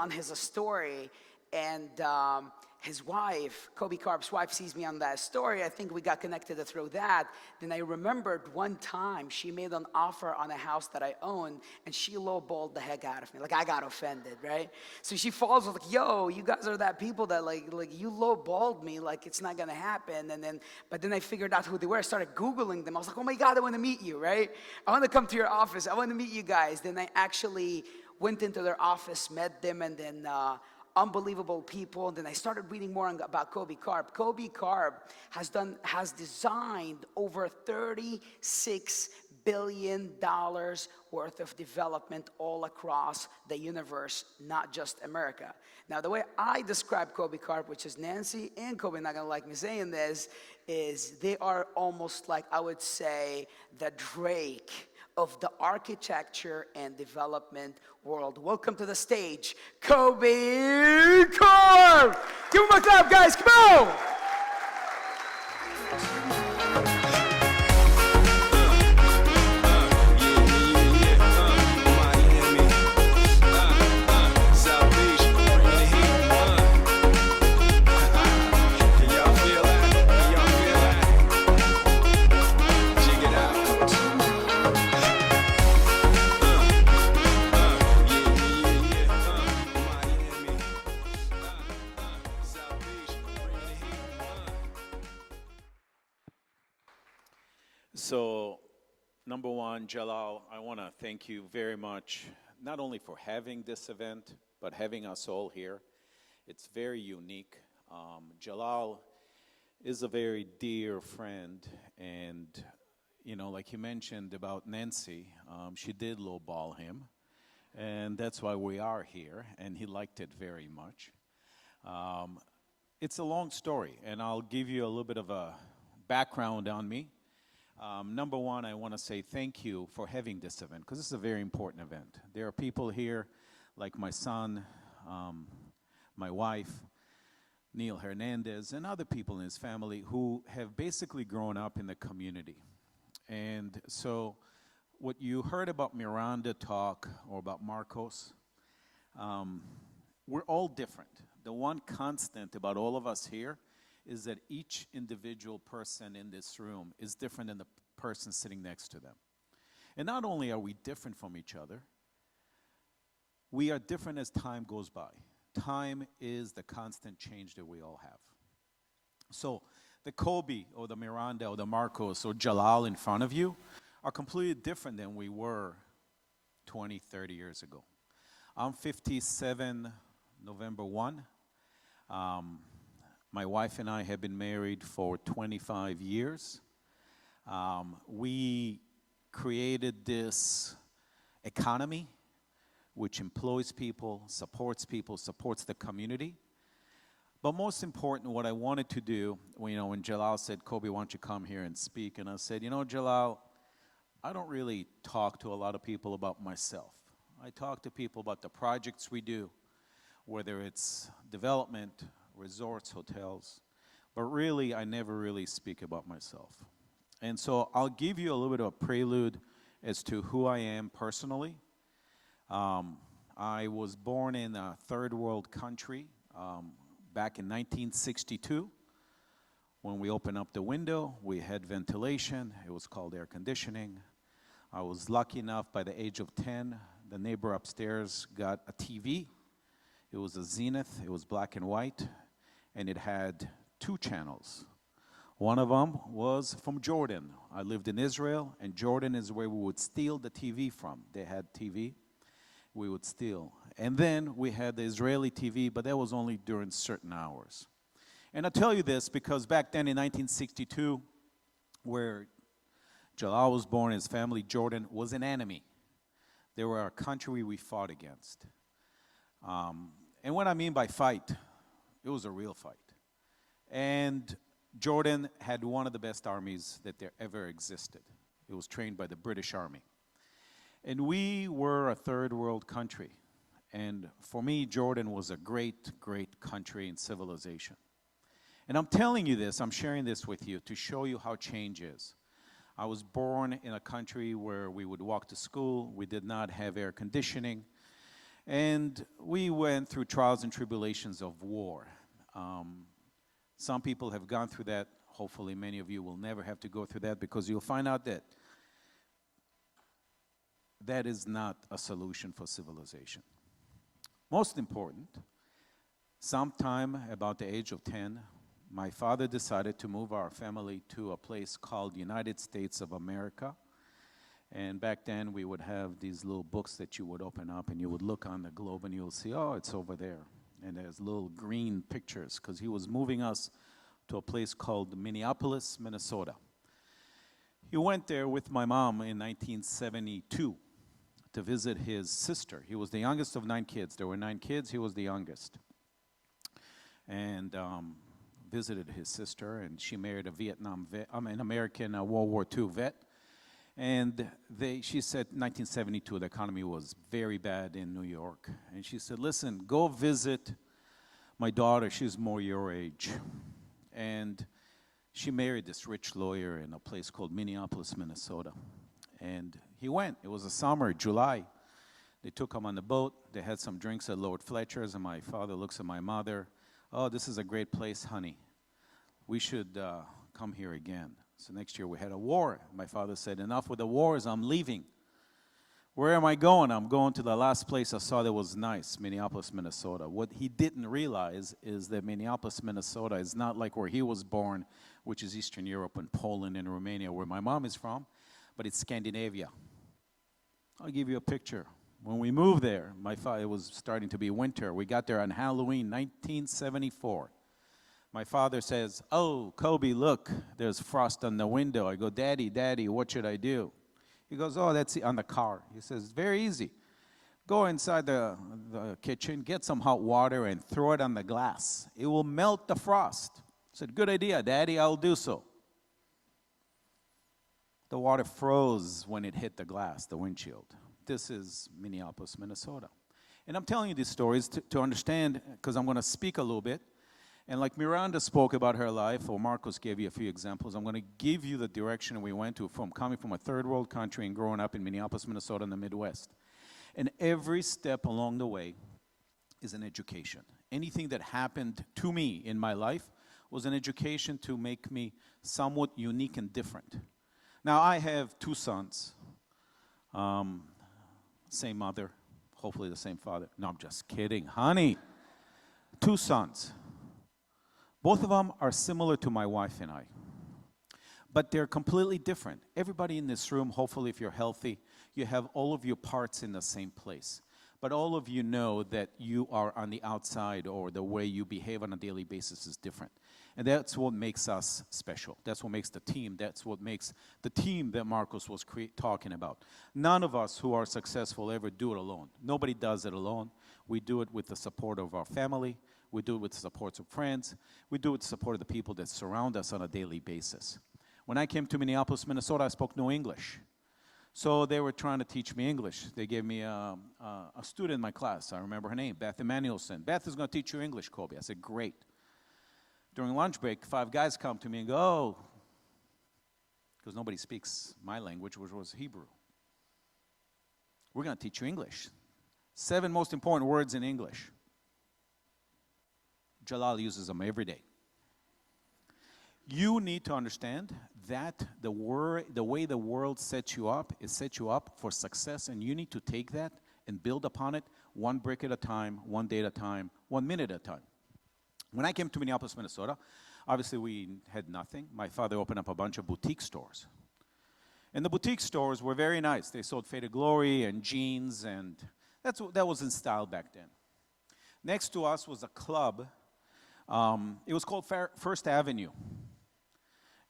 on his story, and his wife, Kobi Karp's wife, sees me on that story. I think we got connected through that. Then I remembered one time she made an offer on a house that I owned, and she lowballed the heck out of me. Like, I got offended, right? So she falls like, yo, you guys are that people that like you lowballed me, like it's not gonna happen. But then I figured out who they were. I started Googling them. I was like, oh my God, I want to meet you, right? I want to come to your office. I want to meet you guys. Then I actually went into their office, met them, and then unbelievable people. And then I started reading more about Kobi Karp. Kobi Karp has designed over $36 billion worth of development all across the universe, not just America. Now, the way I describe Kobi Karp, which is Nancy and Kobi not gonna like me saying this, is they are almost like, I would say, the Drake of the architecture and development world. Welcome to the stage, Kobi Karp! Give him a clap, guys, come on! So, number one, Jalal, I want to thank you very much, not only for having this event, but having us all here. It's very unique. Jalal is a very dear friend, and, you know, like you mentioned about Nancy, she did lowball him, and that's why we are here, and he liked it very much. It's a long story, and I'll give you a little bit of a background on me. Number one, I want to say thank you for having this event, because this is a very important event. There are people here, like my son, my wife, Neil Hernandez, and other people in his family who have basically grown up in the community. And so what you heard about Miranda talk, or about Marcos, we're all different. The one constant about all of us here is that each individual person in this room is different than the person sitting next to them. And not only are we different from each other, we are different as time goes by. Time is the constant change that we all have. So the Kobi, or the Miranda, or the Marcos, or Jalal in front of you are completely different than we were 20, 30 years ago. I'm 57, November 1. My wife and I have been married for 25 years. We created this economy which employs people, supports the community. But most important, what I wanted to do, you know, when Jalal said, Kobi, why don't you come here and speak? And I said, you know, Jalal, I don't really talk to a lot of people about myself. I talk to people about the projects we do, whether it's development, resorts, hotels, but really, I never really speak about myself. And so I'll give you a little bit of a prelude as to who I am personally. I was born in a third world country back in 1962. When we opened up the window, we had ventilation. It was called air conditioning. I was lucky enough, by the age of 10, the neighbor upstairs got a TV. It was a Zenith. It was black and white. And it had 2 channels. One of them was from Jordan. I lived in Israel, and Jordan is where we would steal the TV from. They had TV. We would steal. And then we had the Israeli TV, but that was only during certain hours. And I tell you this because back then in 1962, where Jalal was born, his family, Jordan, was an enemy. They were a country we fought against. And what I mean by fight, it was a real fight. And Jordan had one of the best armies that there ever existed. It was trained by the British Army. And we were a third world country. And for me, Jordan was a great, great country and civilization. And I'm telling you this, I'm sharing this with you to show you how change is. I was born in a country where we would walk to school. We did not have air conditioning. And we went through trials and tribulations of war. Some people have gone through that. Hopefully many of you will never have to go through that, because you'll find out that that is not a solution for civilization. Most important, sometime about the age of 10, my father decided to move our family to a place called United States of America. And back then we would have these little books that you would open up and you would look on the globe and you'll see, oh, it's over there. And there's little green pictures, because he was moving us to a place called Minneapolis, Minnesota. He went there with my mom in 1972 to visit his sister. He was the youngest of 9 kids. There were 9 kids, he was the youngest. And visited his sister, and she married a Vietnam vet, an American World War II vet. And she said 1972, the economy was very bad in New York. And she said, listen, go visit my daughter, she's more your age. And she married this rich lawyer in a place called Minneapolis, Minnesota. And he went. It was a summer, July. They took him on the boat. They had some drinks at Lord Fletcher's, and my father looks at my mother. Oh, this is a great place, honey. We should come here again. So next year we had a war. My father said, enough with the wars, I'm leaving. Where am I going? I'm going to the last place I saw that was nice, Minneapolis, Minnesota. What he didn't realize is that Minneapolis, Minnesota is not like where he was born, which is Eastern Europe and Poland and Romania, where my mom is from, but it's Scandinavia. I'll give you a picture. When we moved there, it was starting to be winter. We got there on Halloween, 1974. My father says, oh, Kobi, look, there's frost on the window. I go, Daddy, what should I do? He goes, oh, that's on the car. He says, very easy. Go inside the kitchen, get some hot water, and throw it on the glass. It will melt the frost. I said, good idea, Daddy, I'll do so. The water froze when it hit the glass, the windshield. This is Minneapolis, Minnesota. And I'm telling you these stories to understand, because I'm going to speak a little bit. And like Miranda spoke about her life, or Marcos gave you a few examples, I'm going to give you the direction we went to from coming from a third world country and growing up in Minneapolis, Minnesota in the Midwest. And every step along the way is an education. Anything that happened to me in my life was an education to make me somewhat unique and different. Now, I have 2 sons, same mother, hopefully the same father. No, I'm just kidding, honey. 2 sons. Both of them are similar to my wife and I, but they're completely different. Everybody in this room, hopefully if you're healthy, you have all of your parts in the same place. But all of you know that you are on the outside, or the way you behave on a daily basis is different. And that's what makes us special. That's what makes the team. That's what makes the team that Marcos was talking about. None of us who are successful ever do it alone. Nobody does it alone. We do it with the support of our family. We do it with the support of friends. We do it with the support of the people that surround us on a daily basis. When I came to Minneapolis, Minnesota, I spoke no English. So they were trying to teach me English. They gave me a student in my class. I remember her name, Beth Emanuelson. Beth is going to teach you English, Kobi. I said, great. During lunch break, 5 guys come to me and go, oh, because nobody speaks my language, which was Hebrew. We're going to teach you English. 7 most important words in English. Jalal uses them every day. You need to understand that the way the world sets you up is set you up for success, and you need to take that and build upon it 1 brick at a time, 1 day at a time, 1 minute at a time. When I came to Minneapolis, Minnesota, obviously we had nothing. My father opened up a bunch of boutique stores. And the boutique stores were very nice. They sold Faded Glory and jeans, and that was in style back then. Next to us was a club. It was called First Avenue.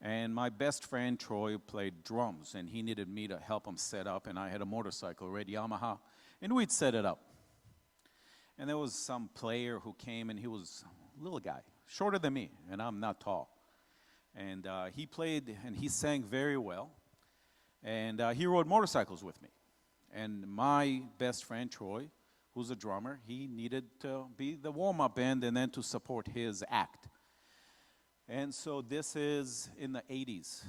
And my best friend, Troy, played drums, and he needed me to help him set up, and I had a motorcycle, a red Yamaha, and we'd set it up. And there was some player who came, and he was a little guy, shorter than me, and I'm not tall. And he played, and he sang very well, and he rode motorcycles with me. And my best friend, Troy, who's a drummer, he needed to be the warm-up band and then to support his act. And so this is in the 80s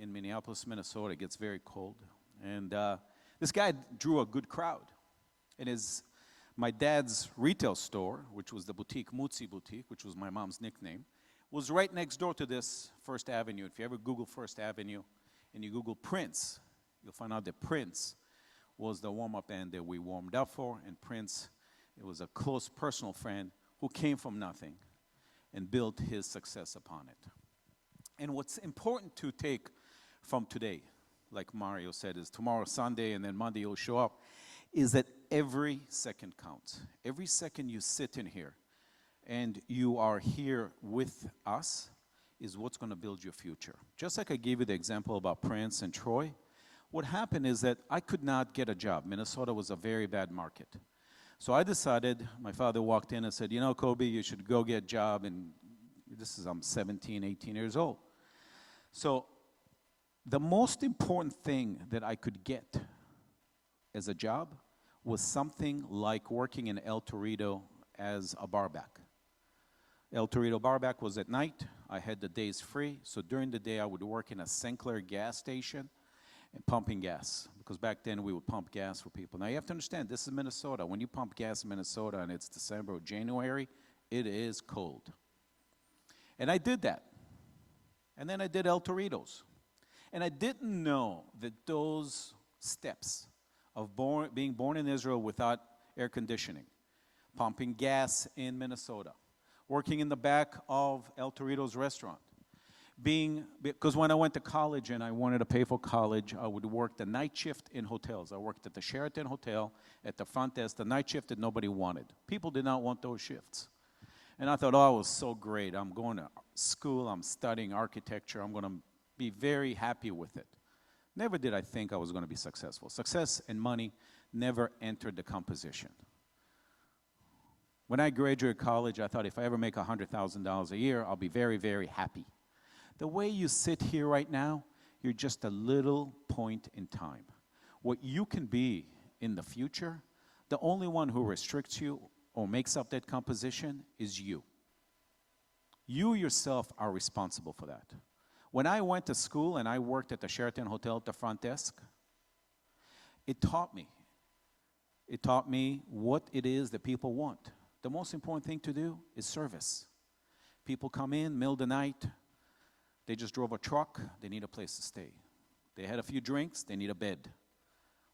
in Minneapolis, Minnesota. It gets very cold. And this guy drew a good crowd. And My dad's retail store, which was the boutique, Mutsi Boutique, which was my mom's nickname, was right next door to this First Avenue. If you ever Google First Avenue and you Google Prince, you'll find out that Prince was the warm-up band that we warmed up for, and Prince, it was a close personal friend who came from nothing and built his success upon it. And what's important to take from today, like Mario said, is tomorrow Sunday and then Monday you'll show up, is that every second counts. Every second you sit in here and you are here with us is what's going to build your future. Just like I gave you the example about Prince and Troy, what happened is that I could not get a job. Minnesota was a very bad market. So I decided, my father walked in and said, you know, Kobi, you should go get a job. And I'm 17, 18 years old. So the most important thing that I could get as a job was something like working in El Torito as a barback. El Torito barback was at night. I had the days free. So during the day, I would work in a Sinclair gas station and pumping gas. Because back then, we would pump gas for people. Now, you have to understand, this is Minnesota. When you pump gas in Minnesota and it's December or January, it is cold. And I did that. And then I did El Toritos. And I didn't know that those steps of being born in Israel without air conditioning, pumping gas in Minnesota, working in the back of El Torito's restaurant, because when I went to college and I wanted to pay for college, I would work the night shift in hotels. I worked at the Sheraton Hotel at the front desk, the night shift that nobody wanted. People did not want those shifts. And I thought, oh, I was so great. I'm going to school, I'm studying architecture, I'm going to be very happy with it. Never did I think I was going to be successful. Success and money never entered the composition. When I graduated college, I thought if I ever make $100,000 a year, I'll be very, very happy. The way you sit here right now, you're just a little point in time. What you can be in the future, the only one who restricts you or makes up that composition is you. You yourself are responsible for that. When I went to school and I worked at the Sheraton Hotel at the front desk, it taught me. It taught me what it is that people want. The most important thing to do is service. People come in, middle of the night, they just drove a truck, they need a place to stay. They had a few drinks, they need a bed.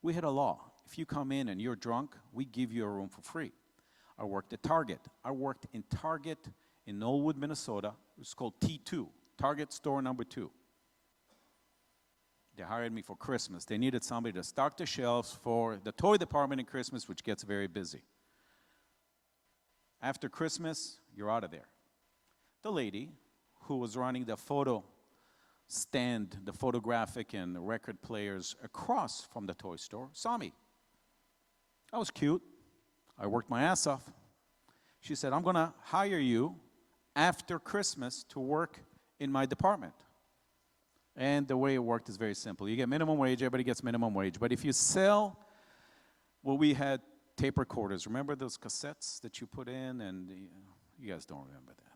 We had a law. If you come in and you're drunk, we give you a room for free. I worked at Target. I worked in Target in Knollwood, Minnesota. It was called T2. Target store number 2. They hired me for Christmas. They needed somebody to stock the shelves for the toy department in Christmas, which gets very busy. After Christmas, you're out of there. The lady who was running the photo stand, the photographic and the record players across from the toy store, saw me. I was cute. I worked my ass off. She said, I'm going to hire you after Christmas to work in my department. And the way it worked is very simple. You get minimum wage, everybody gets minimum wage. But if you sell, well, we had tape recorders. Remember those cassettes that you put in? And you guys don't remember that.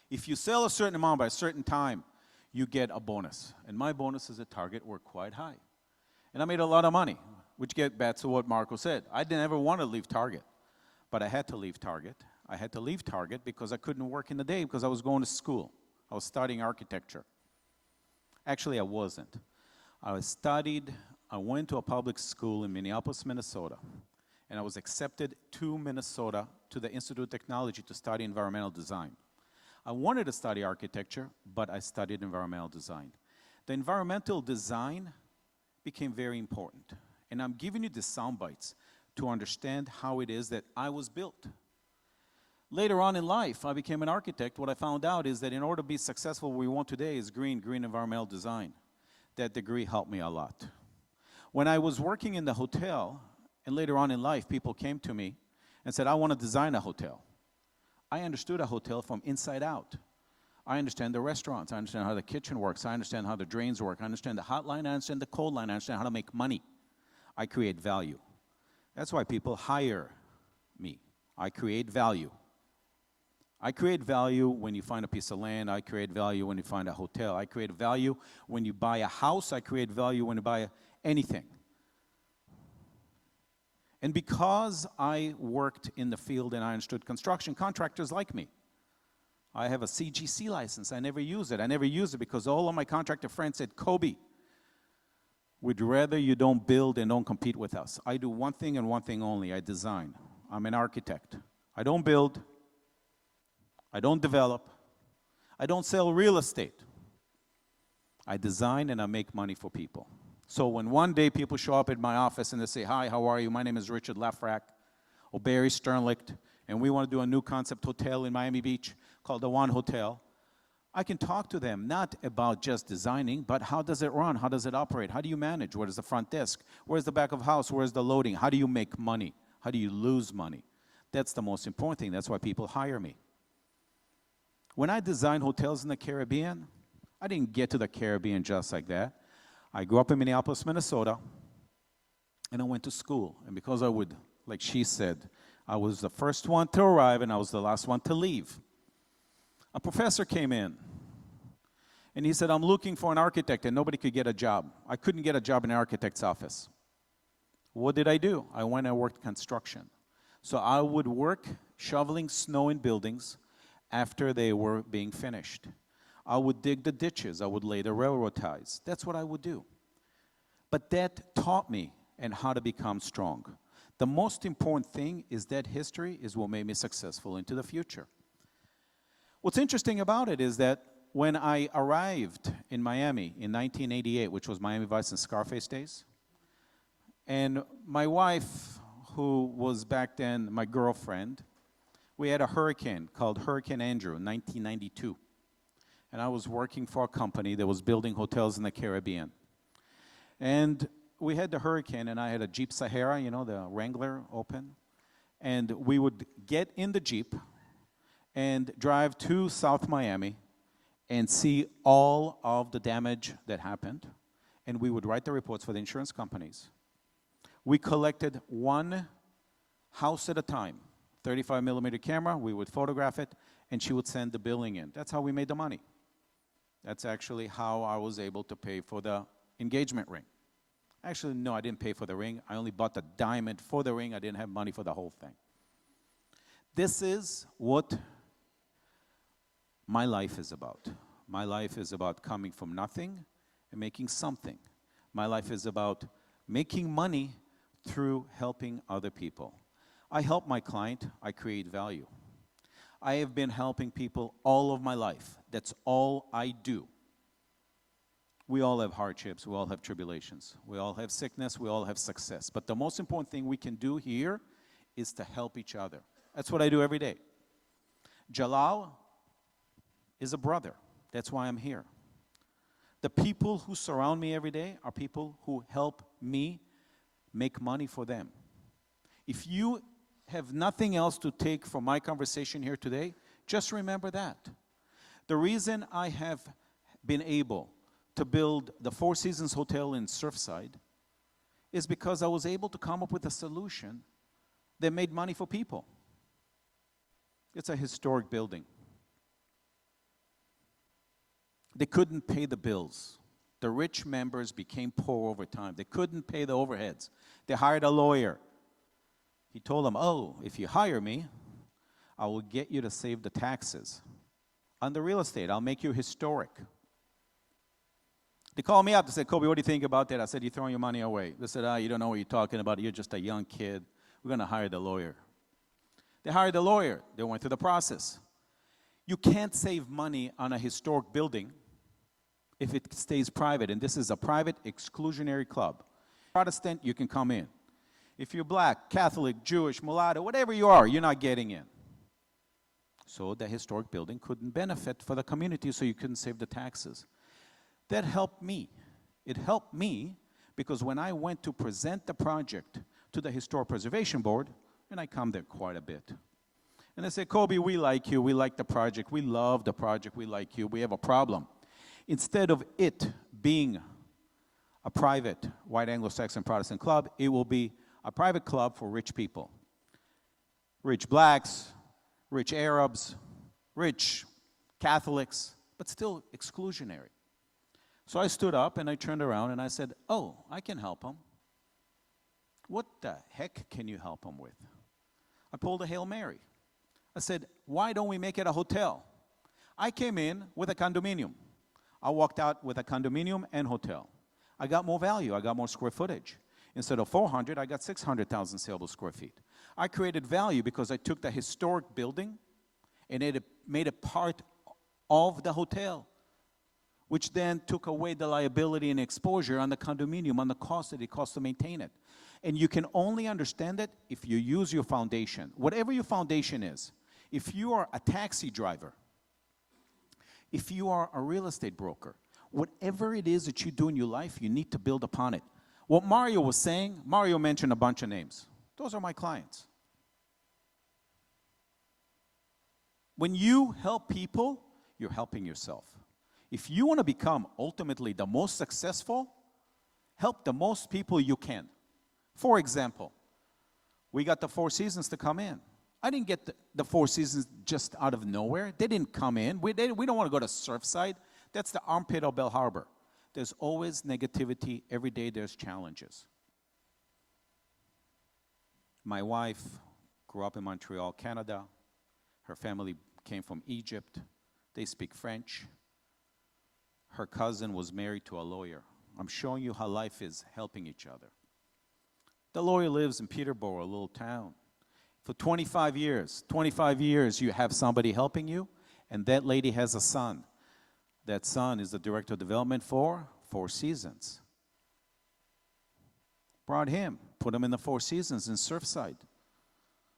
If you sell a certain amount by a certain time, you get a bonus. And my bonuses at Target were quite high. And I made a lot of money, which gets back to what Marco said. I didn't ever want to leave Target, but I had to leave Target. I had to leave Target because I couldn't work in the day because I was going to school. I was studying architecture. Actually, I wasn't. I went to a public school in Minneapolis, Minnesota, and I was accepted to Minnesota, to the Institute of Technology to study environmental design. I wanted to study architecture, but I studied environmental design. The environmental design became very important, and I'm giving you the sound bites to understand how it is that I was built. Later on in life, I became an architect. What I found out is that in order to be successful, what we want today is green environmental design. That degree helped me a lot. When I was working in the hotel, and later on in life, people came to me and said, I want to design a hotel. I understood a hotel from inside out. I understand the restaurants. I understand how the kitchen works. I understand how the drains work. I understand the hot line. I understand the cold line. I understand how to make money. I create value. That's why people hire me. I create value. I create value when you find a piece of land. I create value when you find a hotel. I create value when you buy a house. I create value when you buy anything. And because I worked in the field and I understood construction, contractors like me. I have a CGC license. I never use it. I never use it because all of my contractor friends said, Kobi, we'd rather you don't build and don't compete with us. I do one thing and one thing only. I design. I'm an architect. I don't build. I don't develop. I don't sell real estate. I design and I make money for people. So when one day people show up at my office and they say, hi, how are you? My name is Richard Lafrack or Barry Sternlicht, and we want to do a new concept hotel in Miami Beach called the One Hotel, I can talk to them not about just designing, but how does it run? How does it operate? How do you manage? Where is the front desk? Where's the back of house? Where's the loading? How do you make money? How do you lose money? That's the most important thing. That's why people hire me. When I designed hotels in the Caribbean, I didn't get to the Caribbean just like that. I grew up in Minneapolis, Minnesota, and I went to school. And because I would, like she said, I was the first one to arrive and I was the last one to leave. A professor came in and he said, I'm looking for an architect, and nobody could get a job. I couldn't get a job in an architect's office. What did I do? I went and worked construction. So I would work shoveling snow in buildings after they were being finished. I would dig the ditches. I would lay the railroad ties. That's what I would do. But that taught me and how to become strong. The most important thing is that history is what made me successful into the future. What's interesting about it is that when I arrived in Miami in 1988, which was Miami Vice and Scarface days, and my wife, who was back then my girlfriend, we had a hurricane called Hurricane Andrew in 1992. And I was working for a company that was building hotels in the Caribbean. And we had the hurricane, and I had a Jeep Sahara, you know, the Wrangler open. And we would get in the Jeep and drive to South Miami and see all of the damage that happened. And we would write the reports for the insurance companies. We collected one house at a time, 35 millimeter camera, we would photograph it, and she would send the billing in. That's how we made the money. That's actually how I was able to pay for the engagement ring. Actually, no, I didn't pay for the ring. I only bought the diamond for the ring. I didn't have money for the whole thing. This is what my life is about. My life is about coming from nothing and making something. My life is about making money through helping other people. I help my client. I create value. I have been helping people all of my life. That's all I do. We all have hardships. We all have tribulations. We all have sickness. We all have success. But the most important thing we can do here is to help each other. That's what I do every day. Jalal is a brother. That's why I'm here. The people who surround me every day are people who help me make money for them. If you have nothing else to take from my conversation here today, just remember that. The reason I have been able to build the Four Seasons Hotel in Surfside is because I was able to come up with a solution that made money for people. It's a historic building. They couldn't pay the bills. The rich members became poor over time. They couldn't pay the overheads. They hired a lawyer. He told them, oh, if you hire me, I will get you to save the taxes. On the real estate, I'll make you historic. They called me up. They said, Kobi, what do you think about that? I said, you're throwing your money away. They said, you don't know what you're talking about. You're just a young kid. We're going to hire the lawyer. They hired the lawyer. They went through the process. You can't save money on a historic building if it stays private. And this is a private exclusionary club. Protestant, you can come in. If you're black, Catholic, Jewish, mulatto, whatever you are, you're not getting in. So the historic building couldn't benefit for the community, so you couldn't save the taxes. That helped me. It helped me because when I went to present the project to the Historic Preservation Board, and I come there quite a bit, and they say, Kobi, we like you, we like the project, we love the project, we like you, we have a problem. Instead of it being a private white Anglo-Saxon Protestant club, it will be a private club for rich people. Rich blacks, rich Arabs, rich Catholics, but still exclusionary. So I stood up and I turned around and I said, oh, I can help them. What the heck can you help them with? I pulled a Hail Mary. I said, why don't we make it a hotel? I came in with a condominium. I walked out with a condominium and hotel. I got more value. I got more square footage. Instead of 400, I got 600,000 saleable square feet. I created value because I took the historic building and made it part of the hotel, which then took away the liability and exposure on the condominium, on the cost that it costs to maintain it. And you can only understand it if you use your foundation. Whatever your foundation is, if you are a taxi driver, if you are a real estate broker, whatever it is that you do in your life, you need to build upon it. What Mario was saying, Mario mentioned a bunch of names. Those are my clients. When you help people, you're helping yourself. If you want to become ultimately the most successful, help the most people you can. For example, we got the Four Seasons to come in. I didn't get the Four Seasons just out of nowhere. They didn't come in. We don't want to go to Surfside. That's the armpit of Bell Harbor. There's always negativity. Every day there's challenges. My wife grew up in Montreal, Canada. Her family came from Egypt. They speak French. Her cousin was married to a lawyer. I'm showing you how life is helping each other. The lawyer lives in Peterborough, a little town. For 25 years you have somebody helping you, and that lady has a son. That son is the director of development for Four Seasons. Brought him, put him in the Four Seasons in Surfside.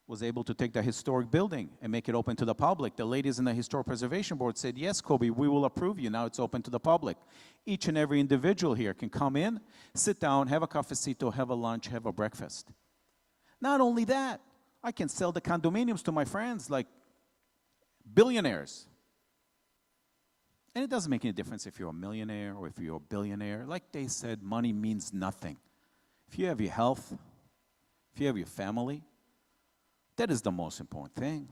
Was able to take the historic building and make it open to the public. The ladies in the Historic Preservation Board said, yes, Kobi, we will approve you. Now it's open to the public. Each and every individual here can come in, sit down, have a cafecito, have a lunch, have a breakfast. Not only that, I can sell the condominiums to my friends like billionaires. And it doesn't make any difference if you're a millionaire or if you're a billionaire. Like they said, money means nothing. If you have your health, if you have your family, that is the most important thing.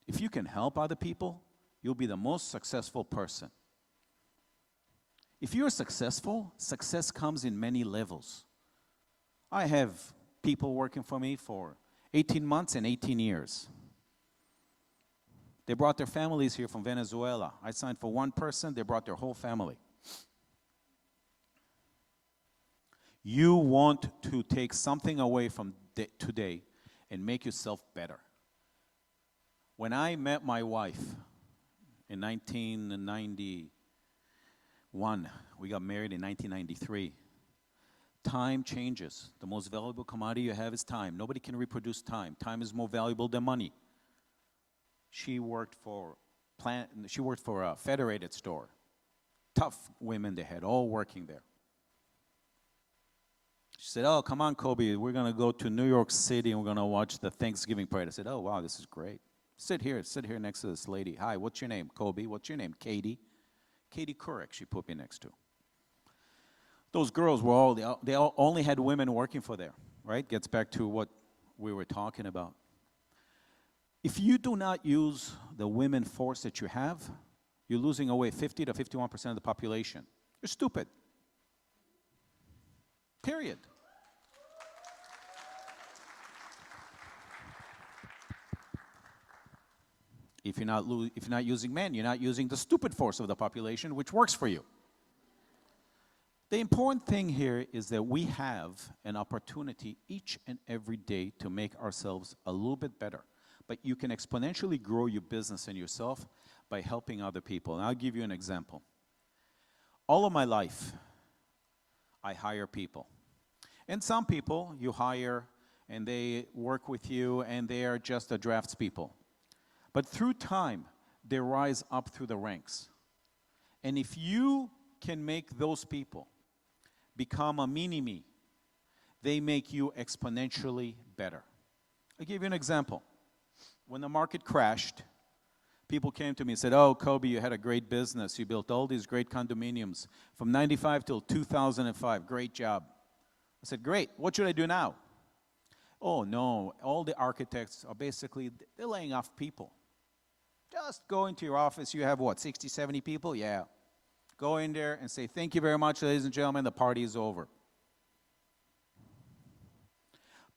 If you can help other people, you'll be the most successful person. If you're successful, success comes in many levels. I have people working for me for 18 months and 18 years. They brought their families here from Venezuela. I signed for one person, they brought their whole family. You want to take something away from today and make yourself better. When I met my wife in 1991, we got married in 1993. Time changes. The most valuable commodity you have is time. Nobody can reproduce time. Time is more valuable than money. She worked for a Federated store. Tough women they had, all working there. She said, oh, come on, Kobi, we're going to go to New York City and we're going to watch the Thanksgiving parade. I said, oh, wow, this is great. Sit here next to this lady. Hi, what's your name? Kobi. What's your name? Katie. Katie Couric, she put me next to. Those girls were they all only had women working for them, right? Gets back to what we were talking about. If you do not use the women force that you have, you're losing away 50 to 51% of the population. You're stupid. Period. If you're not using men, you're not using the stupid force of the population, which works for you. The important thing here is that we have an opportunity each and every day to make ourselves a little bit better. But you can exponentially grow your business and yourself by helping other people. And I'll give you an example. All of my life, I hire people. And some people you hire and they work with you and they are just a draftspeople. But through time, they rise up through the ranks. And if you can make those people become a mini-me, they make you exponentially better. I'll give you an example. When the market crashed, people came to me and said, oh, Kobi, you had a great business. You built all these great condominiums from 95 till 2005. Great job. I said, great. What should I do now? Oh, no. All the architects are basically, they're laying off people. Just go into your office. You have, what, 60, 70 people? Yeah. Go in there and say, thank you very much, ladies and gentlemen. The party is over.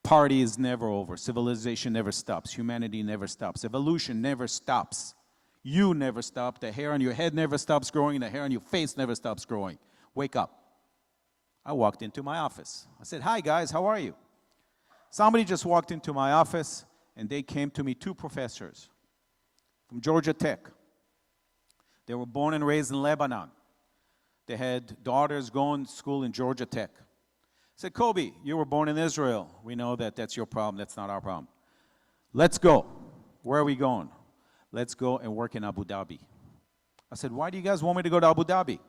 Party is never over. Civilization never stops. Humanity never stops. Evolution never stops. You never stop. The hair on your head never stops growing. The hair on your face never stops growing. Wake up. I walked into my office. I said, hi guys, how are you? Somebody just walked into my office and they came to me, 2 professors from Georgia Tech. They were born and raised in Lebanon. They had daughters going to school in Georgia Tech. I said, Kobi, you were born in Israel. We know that that's your problem. That's not our problem. Let's go. Where are we going? Let's go and work in Abu Dhabi. I said, why do you guys want me to go to Abu Dhabi?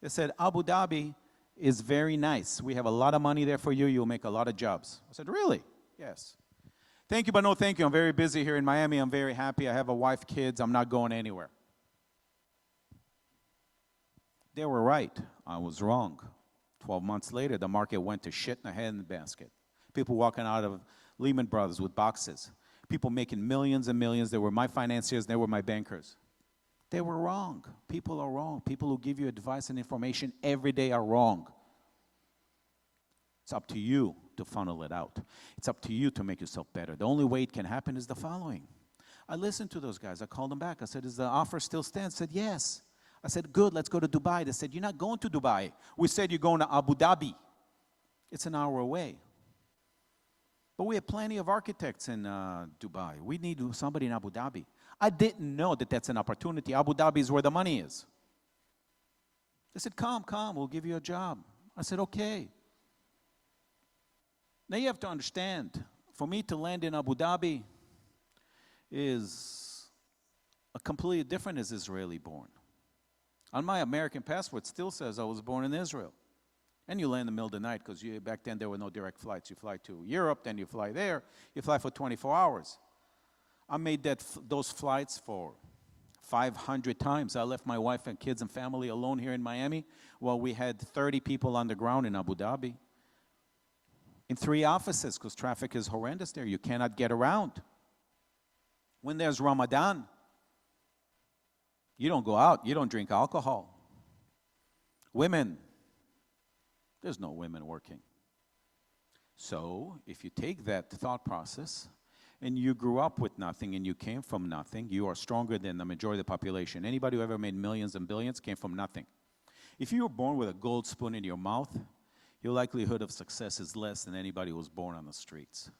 They said, Abu Dhabi is very nice. We have a lot of money there for you. You'll make a lot of jobs. I said, really? Yes. Thank you, but no thank you. I'm very busy here in Miami. I'm very happy. I have a wife, kids. I'm not going anywhere. They were right. I was wrong. 12 months later, the market went to shit in a handbasket. People walking out of Lehman Brothers with boxes. People making millions and millions. They were my financiers. They were my bankers. They were wrong. People are wrong. People who give you advice and information every day are wrong. It's up to you to funnel it out. It's up to you to make yourself better. The only way it can happen is the following. I listened to those guys. I called them back. I said, does the offer still stand? They said, yes. I said, good, let's go to Dubai. They said, you're not going to Dubai. We said you're going to Abu Dhabi. It's an hour away. But we have plenty of architects in Dubai. We need somebody in Abu Dhabi. I didn't know that that's an opportunity. Abu Dhabi is where the money is. They said, come, we'll give you a job. I said, okay. Now you have to understand, for me to land in Abu Dhabi is a completely different as Israeli born. On my American passport, it still says I was born in Israel. And you land in the middle of the night because back then there were no direct flights. You fly to Europe, then you fly there. You fly for 24 hours. I made those flights for 500 times. I left my wife and kids and family alone here in Miami while we had 30 people on the ground in Abu Dhabi. In 3 offices because traffic is horrendous there. You cannot get around. When there's Ramadan, you don't go out. You don't drink alcohol. Women, there's no women working. So if you take that thought process and you grew up with nothing and you came from nothing, you are stronger than the majority of the population. Anybody who ever made millions and billions came from nothing. If you were born with a gold spoon in your mouth, your likelihood of success is less than anybody who was born on the streets.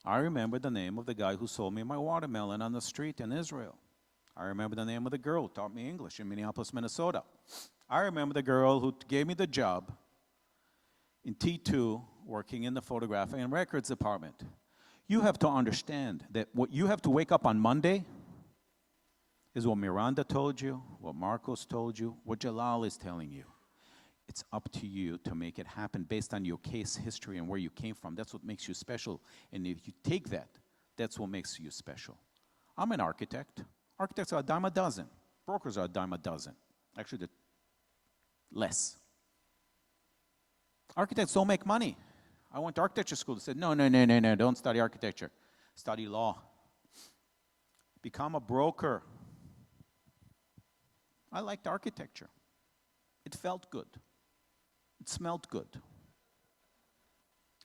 I remember the name of the guy who sold me my watermelon on the street in Israel. I remember the name of the girl who taught me English in Minneapolis, Minnesota. I remember the girl who gave me the job in T2 working in the photographic and records department. You have to understand that what you have to wake up on Monday is what Miranda told you, what Marcos told you, what Jalal is telling you. It's up to you to make it happen based on your case history and where you came from. That's what makes you special. And if you take that, that's what makes you special. I'm an architect. Architects are a dime a dozen. Brokers are a dime a dozen. Actually, they're less. Architects don't make money. I went to architecture school. They said, no, don't study architecture. Study law. Become a broker. I liked architecture. It felt good. It smelled good.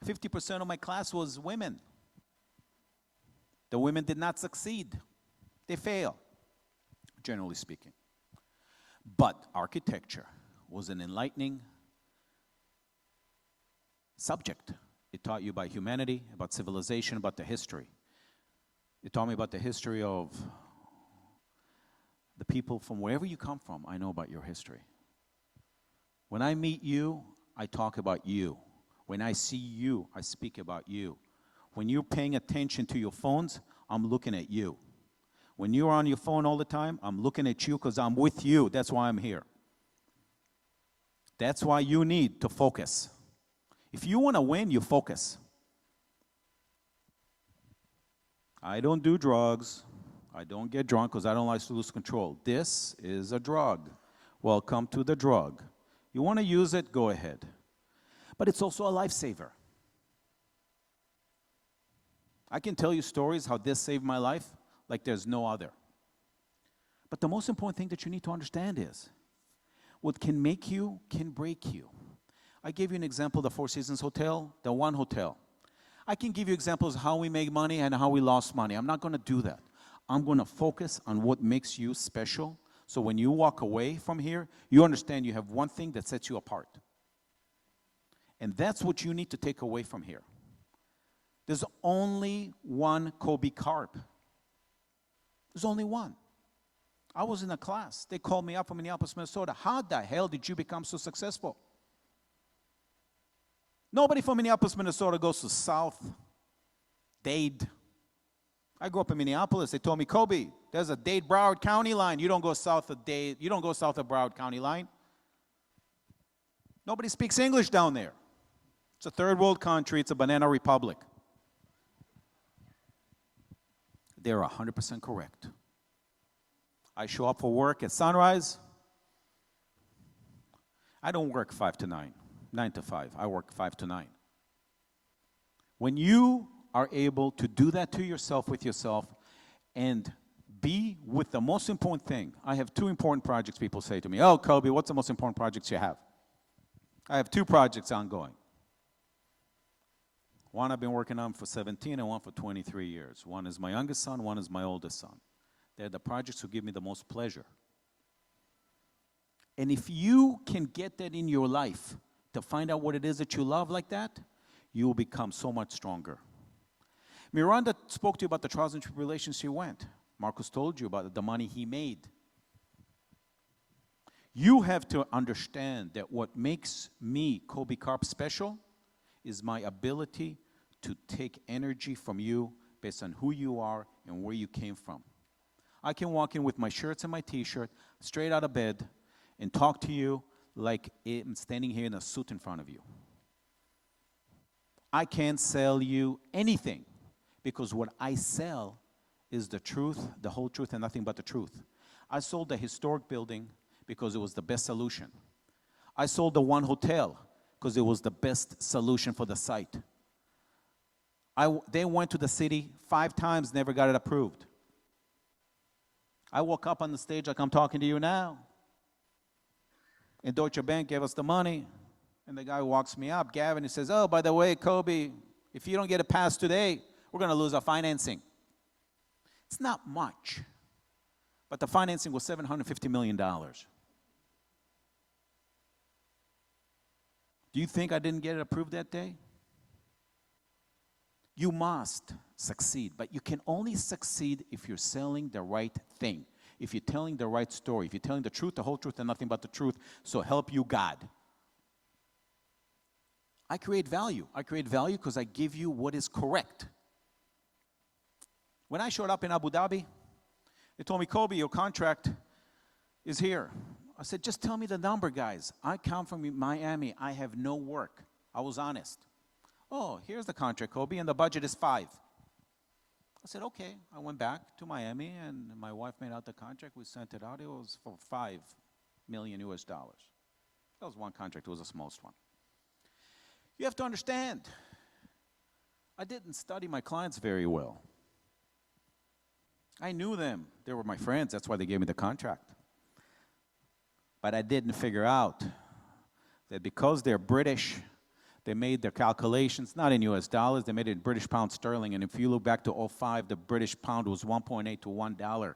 50% of my class was women. The women did not succeed. They fail, generally speaking. But architecture was an enlightening subject. It taught you about humanity, about civilization, about the history. It taught me about the history of the people from wherever you come from. I know about your history. When I meet you, I talk about you. When I see you, I speak about you. When you're paying attention to your phones, I'm looking at you. When you're on your phone all the time, I'm looking at you because I'm with you. That's why I'm here. That's why you need to focus. If you want to win, you focus. I don't do drugs. I don't get drunk because I don't like to lose control. This is a drug. Welcome to the drug. You want to use it, go ahead. But it's also a lifesaver. I can tell you stories how this saved my life like there's no other. But the most important thing that you need to understand is what can make you can break you. I gave you an example, the Four Seasons Hotel, the one hotel. I can give you examples of how we make money and how we lost money. I'm not going to do that. I'm going to focus on what makes you special. So when you walk away from here, you understand you have one thing that sets you apart. And that's what you need to take away from here. There's only one Kobi Karp. There's only one. I was in a class. They called me up from Minneapolis, Minnesota. How the hell did you become so successful? Nobody from Minneapolis, Minnesota goes to South Dade. I grew up in Minneapolis. They told me, Kobi, there's a Dade-Broward County line. You don't go south of Dade. You don't go south of Broward County line. Nobody speaks English down there. It's a third world country. It's a banana republic. They're 100% correct. I show up for work at sunrise. I don't work 5 to 9, 9 to 5. I work 5 to 9. When you are able to do that to yourself with yourself and be with the most important thing. I have 2 important projects. People say to me, oh, Kobi, what's the most important projects you have? I have 2 projects ongoing. One I've been working on for 17 and one for 23 years. One is my youngest son, one is my oldest son. They're the projects who give me the most pleasure. And if you can get that in your life, to find out what it is that you love like that, you will become so much stronger. Miranda spoke to you about the trials and tribulations she went. Marcus told you about the money he made. You have to understand that what makes me, Kobi Karp, special is my ability to take energy from you based on who you are and where you came from. I can walk in with my shirts and my t-shirt, straight out of bed, and talk to you like I'm standing here in a suit in front of you. I can't sell you anything because what I sell is the truth, the whole truth, and nothing but the truth. I sold the historic building because it was the best solution. I sold the one hotel because it was the best solution for the site. They went to the city 5 times, never got it approved. I woke up on the stage like I'm talking to you now. And Deutsche Bank gave us the money. And the guy walks me up, Gavin, he says, oh, by the way, Kobi, if you don't get it passed today, we're going to lose our financing. It's not much. But the financing was $750 million. Do you think I didn't get it approved that day? You must succeed, but you can only succeed if you're selling the right thing, if you're telling the right story, if you're telling the truth, the whole truth, and nothing but the truth, so help you God. I create value. I create value because I give you what is correct. When I showed up in Abu Dhabi, they told me, Kobi, your contract is here. I said, just tell me the number, guys. I come from Miami. I have no work. I was honest. Oh, here's the contract, Kobi, and the budget is 5. I said, okay. I went back to Miami, and my wife made out the contract. We sent it out. It was for $5 million US. That was one contract. It was the smallest one. You have to understand, I didn't study my clients very well. I knew them. They were my friends. That's why they gave me the contract. But I didn't figure out that because they're British, they made their calculations, not in US dollars, they made it in British pound sterling. And if you look back to 2005, the British pound was 1.8 to $1.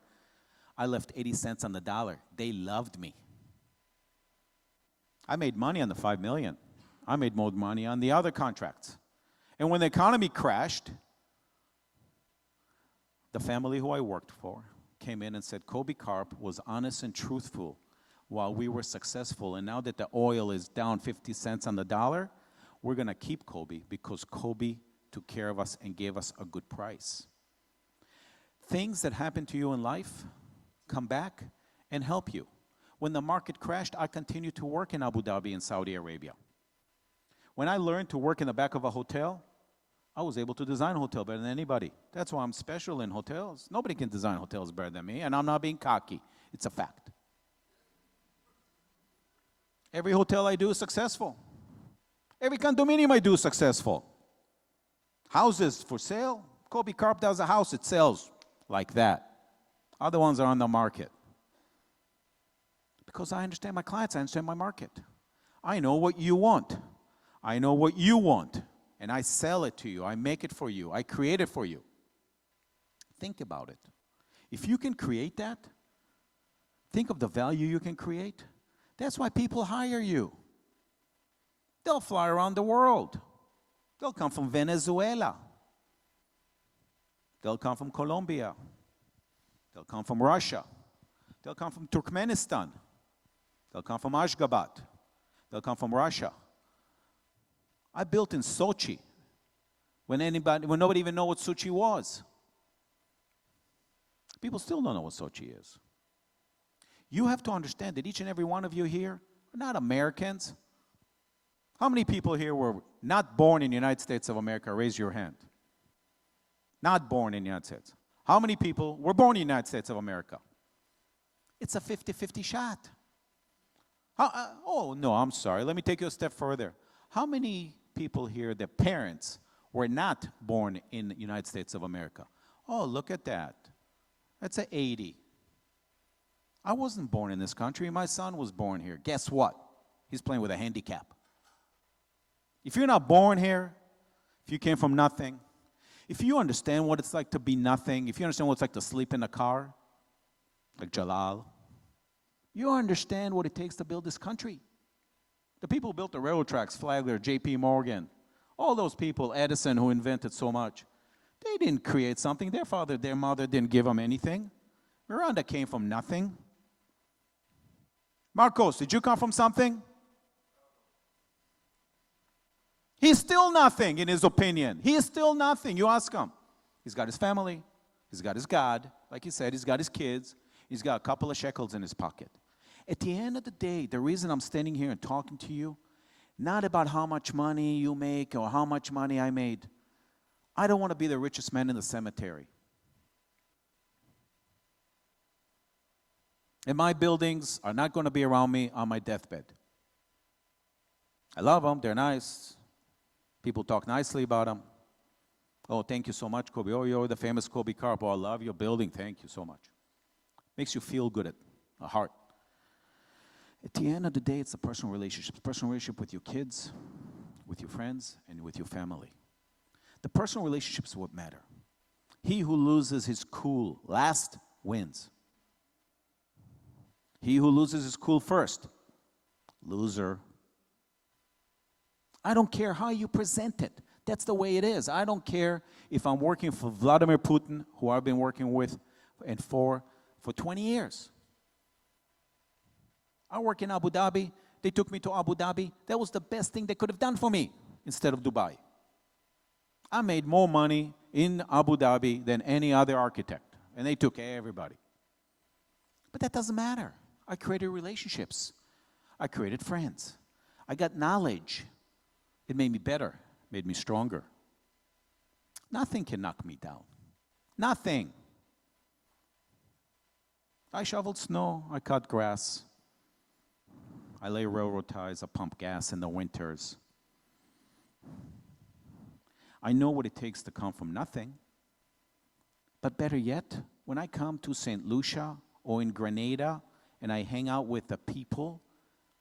I left 80 cents on the dollar. They loved me. I made money on the 5 million. I made more money on the other contracts. And when the economy crashed, the family who I worked for came in and said, Kobi Karp was honest and truthful while we were successful. And now that the oil is down 50 cents on the dollar, we're going to keep Kobi because Kobi took care of us and gave us a good price. Things that happen to you in life come back and help you. When the market crashed, I continued to work in Abu Dhabi and Saudi Arabia. When I learned to work in the back of a hotel, I was able to design a hotel better than anybody. That's why I'm special in hotels. Nobody can design hotels better than me, and I'm not being cocky. It's a fact. Every hotel I do is successful. Every condominium I do is successful. Houses for sale. Kobi Karp does a house, it sells like that. Other ones are on the market. Because I understand my clients, I understand my market. I know what you want. I know what you want, and I sell it to you. I make it for you. I create it for you. Think about it. If you can create that, think of the value you can create. That's why people hire you. They'll fly around the world. They'll come from Venezuela. They'll come from Colombia. They'll come from Russia. They'll come from Turkmenistan. They'll come from Ashgabat. They'll come from Russia. I built in Sochi when nobody even knew what Sochi was. People still don't know what Sochi is. You have to understand that each and every one of you here are not Americans. How many people here were not born in the United States of America? Raise your hand. Not born in the United States. How many people were born in the United States of America? It's a 50-50 shot. Oh, no, I'm sorry. Let me take you a step further. How many people here, their parents were not born in the United States of America? Oh, look at that. That's an 80. I wasn't born in this country. My son was born here. Guess what? He's playing with a handicap. If you're not born here, if you came from nothing, if you understand what it's like to be nothing, if you understand what it's like to sleep in a car, like Jalal, you understand what it takes to build this country. The people who built the railroad tracks, Flagler, J.P. Morgan, all those people, Edison, who invented so much, they didn't create something. Their father, their mother didn't give them anything. Miranda came from nothing. Marcos, did you come from something? He's still nothing in his opinion. He is still nothing. You ask him. He's got his family. He's got his God. Like he said, he's got his kids. He's got a couple of shekels in his pocket. At the end of the day, the reason I'm standing here and talking to you, not about how much money you make or how much money I made. I don't want to be the richest man in the cemetery. And my buildings are not going to be around me on my deathbed. I love them. They're nice. People talk nicely about them. Oh, thank you so much, Kobi. Oh, you're the famous Kobi Karp. Oh, I love your building. Thank you so much. Makes you feel good at the heart. At the end of the day, it's a personal relationship. A personal relationship with your kids, with your friends, and with your family. The personal relationships is what matter. He who loses his cool last wins. He who loses his cool first, loser. I don't care how you present it. That's the way it is. I don't care if I'm working for Vladimir Putin, who I've been working with and for 20 years. I work in Abu Dhabi. They took me to Abu Dhabi. That was the best thing they could have done for me instead of Dubai. I made more money in Abu Dhabi than any other architect, and they took everybody. But that doesn't matter. I created relationships. I created friends. I got knowledge. It made me better, made me stronger. Nothing can knock me down. Nothing. I shoveled snow. I cut grass. I lay railroad ties. I pump gas in the winters. I know what it takes to come from nothing. But better yet, when I come to St. Lucia or in Grenada and I hang out with the people,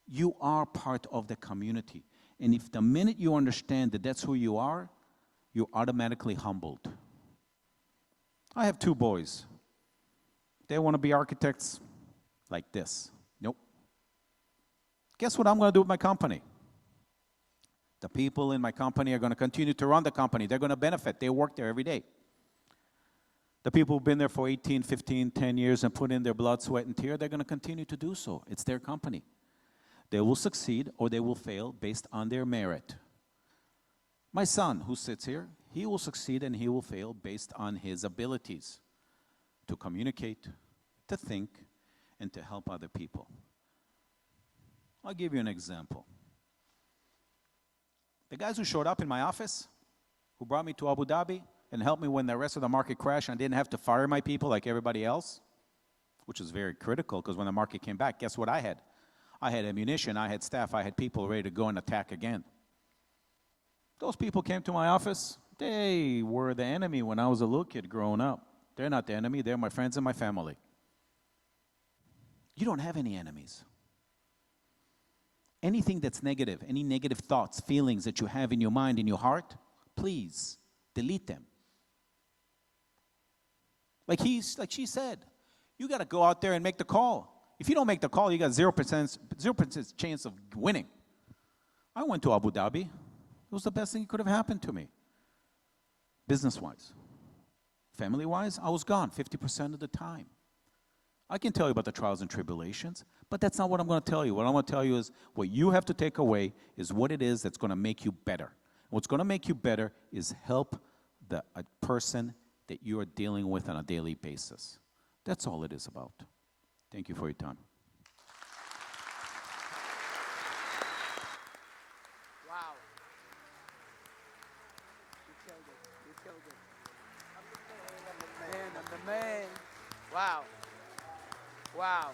you are part of the community. And if the minute you understand that that's who you are, you're automatically humbled. I have 2 boys. They want to be architects like this. Nope. Guess what I'm going to do with my company? The people in my company are going to continue to run the company. They're going to benefit. They work there every day. The people who've been there for 18, 15, 10 years and put in their blood, sweat, and tear, they're going to continue to do so. It's their company. They will succeed or they will fail based on their merit. My son, who sits here, he will succeed and he will fail based on his abilities to communicate, to think, and to help other people. I'll give you an example. The guys who showed up in my office, who brought me to Abu Dhabi and helped me when the rest of the market crashed and I didn't have to fire my people like everybody else, which was very critical because when the market came back, guess what I had? I had ammunition, I had staff, I had people ready to go and attack again. Those people came to my office. They were the enemy when I was a little kid growing up. They're not the enemy, they're my friends and my family. You don't have any enemies. Anything that's negative, any negative thoughts, feelings that you have in your mind, in your heart, please delete them. Like she said, you got to go out there and make the call. If you don't make the call, you got 0% chance of winning. I went to Abu Dhabi. It was the best thing that could have happened to me. Business-wise. Family-wise, I was gone 50% of the time. I can tell you about the trials and tribulations, but that's not what I'm going to tell you. What I'm going to tell you is what you have to take away is what it is that's going to make you better. What's going to make you better is help a person that you are dealing with on a daily basis. That's all it is about. Thank you for your time. Wow. You killed it. You killed it. I'm the man. I'm the man. Wow. Wow.